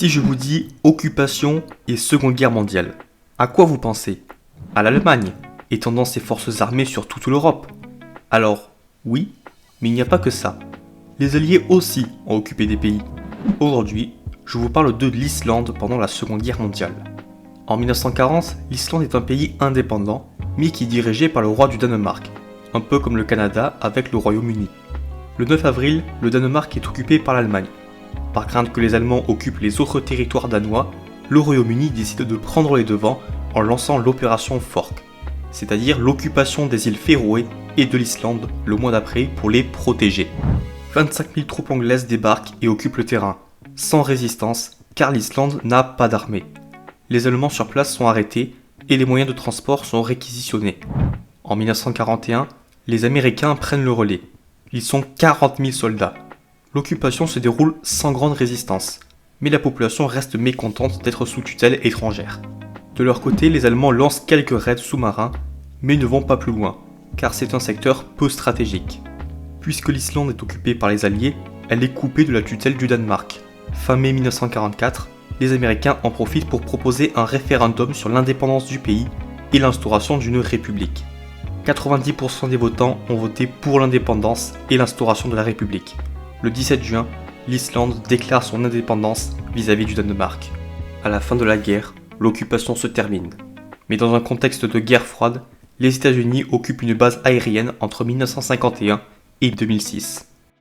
Si je vous dis occupation et Seconde Guerre mondiale, à quoi vous pensez? À l'Allemagne, étendant ses forces armées sur toute l'Europe. Alors, oui, mais il n'y a pas que ça. Les Alliés aussi ont occupé des pays. Aujourd'hui, je vous parle de l'Islande pendant la Seconde Guerre mondiale. En 1940, l'Islande est un pays indépendant, mais qui est dirigé par le roi du Danemark, un peu comme le Canada avec le Royaume-Uni. Le 9 avril, le Danemark est occupé par l'Allemagne. Par crainte que les Allemands occupent les autres territoires danois, le Royaume-Uni décide de prendre les devants en lançant l'opération Fork, c'est-à-dire l'occupation des îles Féroé et de l'Islande le mois d'après pour les protéger. 25 000 troupes anglaises débarquent et occupent le terrain, sans résistance car l'Islande n'a pas d'armée. Les Allemands sur place sont arrêtés et les moyens de transport sont réquisitionnés. En 1941, les Américains prennent le relais. Ils sont 40 000 soldats. L'occupation se déroule sans grande résistance, mais la population reste mécontente d'être sous tutelle étrangère. De leur côté, les Allemands lancent quelques raids sous-marins, mais ne vont pas plus loin, car c'est un secteur peu stratégique. Puisque l'Islande est occupée par les Alliés, elle est coupée de la tutelle du Danemark. Fin mai 1944, les Américains en profitent pour proposer un référendum sur l'indépendance du pays et l'instauration d'une république. 90% des votants ont voté pour l'indépendance et l'instauration de la république. Le 17 juin, l'Islande déclare son indépendance vis-à-vis du Danemark. À la fin de la guerre, l'occupation se termine. Mais dans un contexte de guerre froide, les États-Unis occupent une base aérienne entre 1951 et 2006.